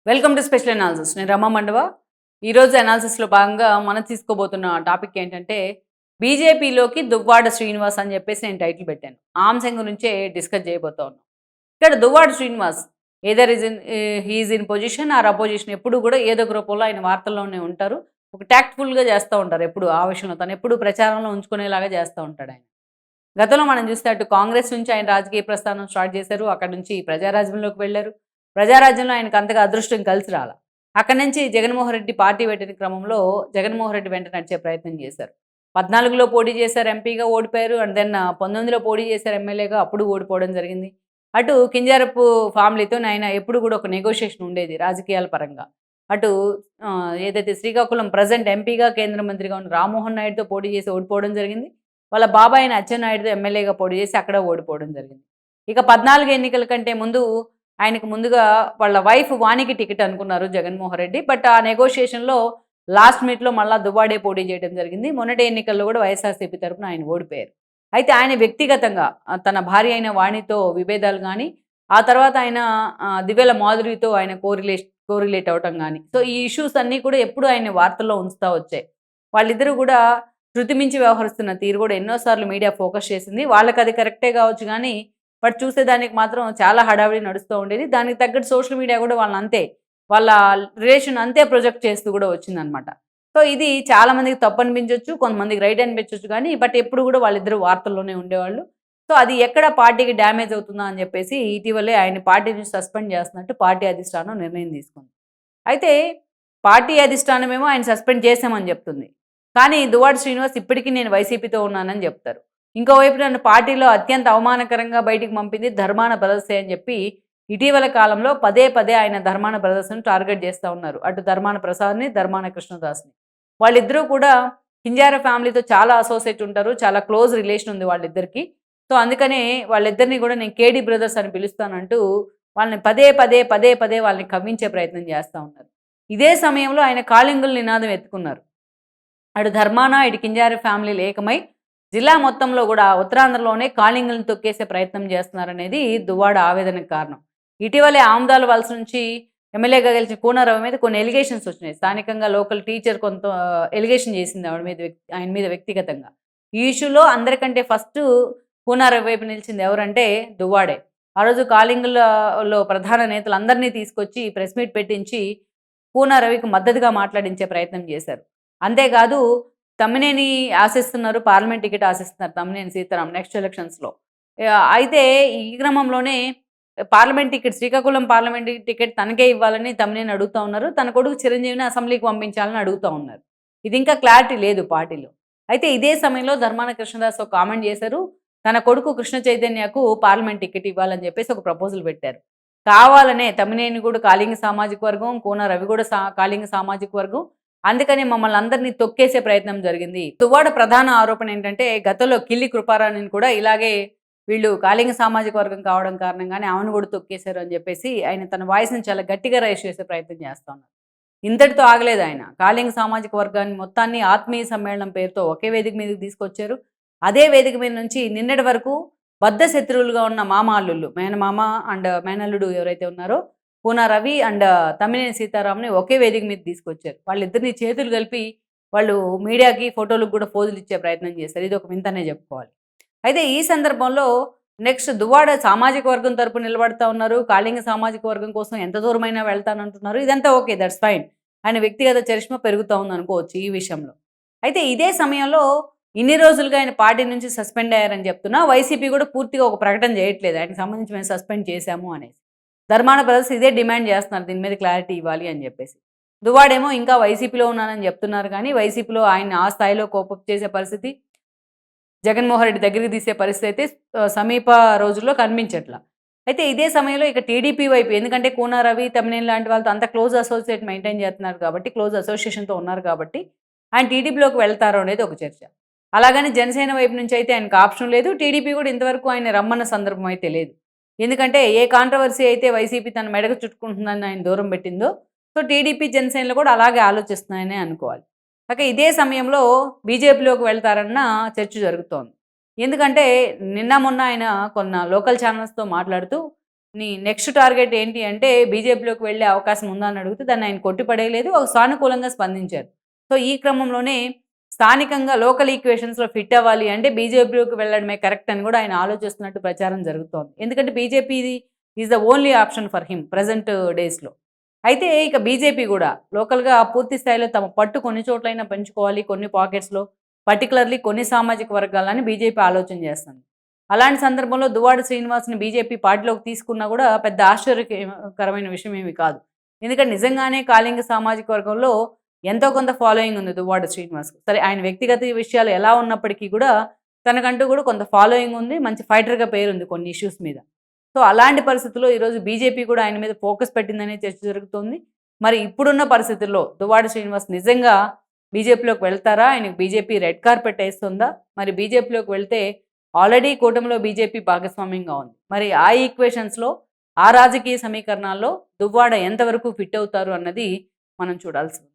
Welcome to special analysis. నేను రమ మండవ. ఈరోజు అనాలిసిస్లో భాగంగా మనం తీసుకోబోతున్న టాపిక్ ఏంటంటే బీజేపీలోకి దువ్వాడ శ్రీనివాస్ అని చెప్పేసి నేను టైటిల్ పెట్టాను. ఆ అంశం గురించే డిస్కస్ చేయబోతా ఉన్నాం. ఇక్కడ Duvvada Srinivas either is in he is in position or opposition ఎప్పుడు కూడా ఏదో ఒక రూపంలో ఆయన వార్తల్లోనే ఉంటారు. ఒక ట్యాక్ట్ఫుల్గా చేస్తూ ఉంటారు. ఎప్పుడు ఆ విషయంలో తను ఎప్పుడు ప్రచారంలో ఉంచుకునేలాగా చేస్తూ ఉంటాడు ఆయన. గతంలో మనం చూస్తే అటు కాంగ్రెస్ నుంచి ఆయన రాజకీయ ప్రస్థానం స్టార్ట్ చేశారు. అక్కడి నుంచి ప్రజారాజ్యంలోకి వెళ్ళారు. ప్రజారాజ్యంలో ఆయనకు అంతగా అదృష్టం కలిసి రాల. అక్కడి నుంచి జగన్మోహన్ రెడ్డి పార్టీ పెట్టిన క్రమంలో జగన్మోహన్ రెడ్డి వెంట నడిచే ప్రయత్నం చేశారు. 14లో పోటీ చేశారు, ఎంపీగా ఓడిపోయారు. అండ్ దెన్ 19లో పోటీ చేశారు, ఎమ్మెల్యేగా, అప్పుడు ఓడిపోవడం జరిగింది. అటు కింజారపు ఫ్యామిలీతో ఆయన ఎప్పుడు కూడా ఒక నెగోషియేషన్ ఉండేది రాజకీయాల పరంగా. అటు ఏదైతే శ్రీకాకుళం ప్రజెంట్ ఎంపీగా కేంద్ర మంత్రిగా ఉన్న రామ్మోహన్ నాయుడుతో పోటీ చేసి ఓడిపోవడం జరిగింది. వాళ్ళ బాబాయ్ అయిన అచ్చెన్నాయుడుతో ఎమ్మెల్యేగా పోటీ చేసి అక్కడ ఓడిపోవడం జరిగింది. ఇక 14 ఎన్నికల కంటే ముందు ఆయనకు ముందుగా వాళ్ళ వైఫ్ వాణికి టికెట్ అనుకున్నారు జగన్మోహన్ రెడ్డి. బట్ ఆ నెగోషియేషన్‌లో లాస్ట్ మినిట్‌లో మళ్ళా దువ్వాడే పోటీ చేయడం జరిగింది. మొన్నటి ఎన్నికల్లో కూడా వైఎస్ఆర్‌సీపీ తరపున ఆయన ఓడిపోయారు. అయితే ఆయన వ్యక్తిగతంగా తన భార్య అయిన వాణితో విభేదాలు గానీ, ఆ తర్వాత ఆయన దివ్యల మాధురితో ఆయన కోరిలేట్ అవ్వటం గానీ, సో ఈ ఇష్యూస్ అన్నీ కూడా ఎప్పుడు ఆయన్ని వార్తల్లో ఉంచుతా వచ్చాయి. వాళ్ళిద్దరూ కూడా శృతి మించి వ్యవహరిస్తున్న తీరు కూడా ఎన్నో సార్లు మీడియా ఫోకస్ చేసింది. వాళ్ళకది కరెక్టే కావచ్చు గానీ, బట్ చూసేదానికి మాత్రం చాలా హడావిడి నడుస్తూ ఉండేది. దానికి తగ్గట్టు సోషల్ మీడియా కూడా వాళ్ళనంతే, వాళ్ళ రిలేషన్ అంతే ప్రొజెక్ట్ చేస్తూ కూడా వచ్చిందనమాట. సో ఇది చాలామందికి తప్పు అనిపించొచ్చు, కొంతమందికి రైట్ అనిపించొచ్చు గానీ, బట్ ఎప్పుడు కూడా వాళ్ళిద్దరూ వార్తల్లోనే ఉండేవాళ్ళు. సో అది ఎక్కడ పార్టీకి డ్యామేజ్ అవుతుందా అని చెప్పేసి ఇటీవలే ఆయన పార్టీ నుంచి సస్పెండ్ చేస్తున్నట్టు పార్టీ అధిష్టానం నిర్ణయం తీసుకుంది. అయితే పార్టీ అధిష్టానమేమో ఆయన సస్పెండ్ చేశామని చెప్తుంది. కానీ దువ్వాడ శ్రీనివాస్ ఇప్పటికీ నేను వైసీపీతో ఉన్నానని చెప్తారు. ఇంకోవైపు నన్ను పార్టీలో అత్యంత అవమానకరంగా బయటికి పంపింది ధర్మాన బ్రదర్సే అని చెప్పి ఇటీవల కాలంలో పదే పదే ఆయన ధర్మాన బ్రదర్స్‌ని టార్గెట్ చేస్తా ఉన్నారు. అటు ధర్మాన ప్రసాద్‌ని, ధర్మాన కృష్ణదాస్‌ని. వాళ్ళిద్దరూ కూడా కింజారా ఫ్యామిలీతో చాలా అసోసియేట్ ఉంటారు. చాలా క్లోజ్ రిలేషన్ ఉంది వాళ్ళిద్దరికీ. సో అందుకనే వాళ్ళిద్దరిని కూడా నేను కేడీ బ్రదర్స్ అని పిలుస్తానంటూ వాళ్ళని పదే పదే వాళ్ళని కవ్వించే ప్రయత్నం చేస్తా ఉన్నారు. ఇదే సమయంలో ఆయన కాళింగుల నినాదం ఎత్తుకున్నారు. అటు ధర్మాన, ఇటు కింజారి ఫ్యామిలీలు ఏకమై జిల్లా మొత్తంలో కూడా ఉత్తరాంధ్రలోనే కాళింగులను తొక్కేసే ప్రయత్నం చేస్తున్నారనేది దువ్వాడ ఆవేదనకు కారణం. ఇటీవలే ఆముదాల వలస నుంచి ఎమ్మెల్యేగా గెలిచిన కూనారావు మీద కొన్ని ఎలిగేషన్స్ వచ్చినాయి. స్థానికంగా లోకల్ టీచర్ కొంత ఎలిగేషన్ చేసింది ఆయన మీద వ్యక్తిగతంగా. ఈ ఇష్యూలో అందరికంటే ఫస్ట్ కూనారావు వైపు నిలిచింది ఎవరంటే దువ్వాడే. ఆ రోజు కాళింగులలో ప్రధాన నేతలందరినీ తీసుకొచ్చి ప్రెస్ మీట్ పెట్టించి కూనారవికి మద్దతుగా మాట్లాడించే ప్రయత్నం చేశారు. అంతేకాదు తమ్మినేని ఆశిస్తున్నారు, పార్లమెంట్ టికెట్ ఆశిస్తున్నారు తమ్మినేని సీతారాం నెక్స్ట్ ఎలక్షన్స్‌లో. అయితే ఈ క్రమంలోనే శ్రీకాకుళం పార్లమెంట్ టికెట్ తనకే ఇవ్వాలని తమ్మినేని అడుగుతా ఉన్నారు. తన కొడుకు చిరంజీవిని అసెంబ్లీకి పంపించాలని అడుగుతా ఉన్నారు. ఇది ఇంకా క్లారిటీ లేదు పార్టీలో. అయితే ఇదే సమయంలో ధర్మాన కృష్ణదాస్ ఒక కామెంట్ చేశారు. తన కొడుకు కృష్ణ చైతన్యకు పార్లమెంట్ టికెట్ ఇవ్వాలని చెప్పేసి ఒక ప్రపోజల్ పెట్టారు. కావాలనే తమ్మినేని కూడా కాళింగ సామాజిక వర్గం, కోన రవి కూడా కాళింగ సామాజిక వర్గం. అందుకని మమ్మల్ని అందరినీ తొక్కేసే ప్రయత్నం జరిగింది. దువ్వాడ ప్రధాన ఆరోపణ ఏంటంటే గతంలో కిల్లి కృపారాణిని కూడా ఇలాగే వీళ్ళు కాళింగ సామాజిక వర్గం కావడం కారణంగానే ఆమెను కూడా తొక్కేశారు అని చెప్పేసి ఆయన తన వాయిస్‌ని చాలా గట్టిగా రైజ్ చేసే ప్రయత్నం చేస్తా ఉన్నారు. ఇంతటితో ఆగలేదు ఆయన. కాళింగ సామాజిక వర్గాన్ని మొత్తాన్ని ఆత్మీయ సమ్మేళనం పేరుతో ఒకే వేదిక మీదకి తీసుకొచ్చారు. అదే వేదిక మీద నుంచి నిన్నటి వరకు బద్ధ శత్రువులుగా ఉన్న మామ అల్లుళ్ళు, మేనమామ అండ్ మేనల్లుడు ఎవరైతే ఉన్నారో పూనా రవి అండ్ తమ్మినేని సీతారాంని ఒకే వేదిక మీద తీసుకొచ్చారు. వాళ్ళిద్దరిని చేతులు కలిపి వాళ్ళు మీడియాకి ఫోటోలకు కూడా పోజులు ఇచ్చే ప్రయత్నం చేశారు. ఇది ఒక వింతనే చెప్పుకోవాలి. అయితే ఈ సందర్భంలో నెక్స్ట్ దువ్వాడ సామాజిక వర్గం తరపు నిలబడతా ఉన్నారు. కాళింగ సామాజిక వర్గం కోసం ఎంత దూరమైనా వెళ్తానంటున్నారు. ఇదంతా ఓకే, దట్స్ ఫైన్. ఆయన వ్యక్తిగత చరిష్మా పెరుగుతూ ఉందనుకోవచ్చు ఈ విషయంలో. అయితే ఇదే సమయంలో ఇన్ని రోజులుగా ఆయన పార్టీ నుంచి సస్పెండ్ అయ్యారని చెప్తున్నా వైసీపీ కూడా పూర్తిగా ఒక ప్రకటన చేయట్లేదు. ఆయనకు సంబంధించి మేము సస్పెండ్ చేశాము అనేసి. ధర్మాన బ్రదర్స్ ఇదే డిమాండ్ చేస్తున్నారు, దీని మీద క్లారిటీ ఇవ్వాలి అని చెప్పేసి. దువ్వాడేమో ఇంకా వైసీపీలో ఉన్నానని చెప్తున్నారు కానీ వైసీపీలో ఆయన్ని ఆ స్థాయిలో కోపప్ చేసే పరిస్థితి, జగన్మోహన్ రెడ్డి దగ్గరికి తీసే పరిస్థితి అయితే సమీప రోజుల్లో కనిపించట్లా. అయితే ఇదే సమయంలో ఇక టీడీపీ వైపు, ఎందుకంటే కూనా రవి, తమ్మినేని లాంటి వాళ్ళతో అంత క్లోజ్ అసోసియేట్ మెయింటైన్ చేస్తున్నారు కాబట్టి, క్లోజ్ అసోసియేషన్‌తో ఉన్నారు కాబట్టి ఆయన టీడీపీలోకి వెళ్తారో అనేది ఒక చర్చ. అలాగని జనసేన వైపు నుంచి అయితే ఆయనకు ఆప్షన్ లేదు. టీడీపీ కూడా ఇంతవరకు ఆయన రమ్మన్న సందర్భం అయితే లేదు. ఎందుకంటే ఏ కాంట్రవర్సీ అయితే వైసీపీ తన మెడకు చుట్టుకుంటుందని ఆయన దూరం పెట్టిందో, సో టీడీపీ జనసేనలు కూడా అలాగే ఆలోచిస్తున్నాయనే అనుకోవాలి. ఇదే సమయంలో బీజేపీలోకి వెళ్తారన్న చర్చ జరుగుతోంది. ఎందుకంటే నిన్న మొన్న ఆయన కొన్న లోకల్ ఛానల్స్‌తో మాట్లాడుతూ నెక్స్ట్ టార్గెట్ ఏంటి అంటే బీజేపీలోకి వెళ్ళే అవకాశం ఉందా అని అడిగితే దాన్ని ఆయన కొట్టిపడేయలేదు. ఒక సానుకూలంగా స్పందించారు. సో, ఈ క్రమంలోనే స్థానికంగా లోకల్ ఈక్వేషన్స్‌లో ఫిట్ అవ్వాలి అంటే బీజేపీలోకి వెళ్ళడమే కరెక్ట్ అని కూడా ఆయన ఆలోచిస్తున్నట్టు ప్రచారం జరుగుతోంది. ఎందుకంటే BJP is the only option for him present డేస్‌లో. అయితే ఇక బీజేపీ గూడా లోకల్‌గా పూర్తి స్థాయిలో తమ పట్టు కొన్ని చోట్లైనా పెంచుకోవాలి. కొన్ని పాకెట్స్‌లో పర్టిక్యులర్‌లీ కొన్ని సామాజిక వర్గాలని బీజేపీ ఆలోచన చేస్తుంది. అలాంటి సందర్భంలో దువ్వాడ శ్రీనివాస్‌ని బీజేపీ పార్టీలోకి తీసుకున్నా గూడా పెద్ద ఆశ్చర్యకరమైన విషయం ఏమి కాదు. ఎందుకంటే నిజంగానే కాళింగ సామాజిక వర్గంలో ఎంతో కొంత ఫాలోయింగ్ ఉంది దువ్వాడ శ్రీనివాస్‌కు. సరే ఆయన వ్యక్తిగత విషయాలు ఎలా ఉన్నప్పటికీ గూడా తనకంటూ కూడా కొంత ఫాలోయింగ్ ఉంది. మంచి ఫైటర్‌గా పేరుంది కొన్ని ఇష్యూస్ మీద. సో, అలాంటి పరిస్థితుల్లో ఈరోజు బీజేపీ కూడా ఆయన మీద ఫోకస్ పెట్టిందనే చర్చ జరుగుతోంది. మరి ఇప్పుడున్న పరిస్థితుల్లో దువ్వాడ శ్రీనివాస్ నిజంగా బీజేపీలోకి వెళ్తారా? ఆయనకు బీజేపీ రెడ్ కార్పెట్ ఏస్తుందా? మరి బీజేపీలోకి వెళ్తే ఆల్రెడీ కూటమిలో బీజేపీ భాగస్వామ్యంగా ఉంది. మరి ఆ ఈక్వేషన్స్‌లో, ఆ రాజకీయ సమీకరణాల్లో దువ్వాడ ఎంతవరకు ఫిట్ అవుతారు అన్నది మనం చూడాల్సి ఉంది.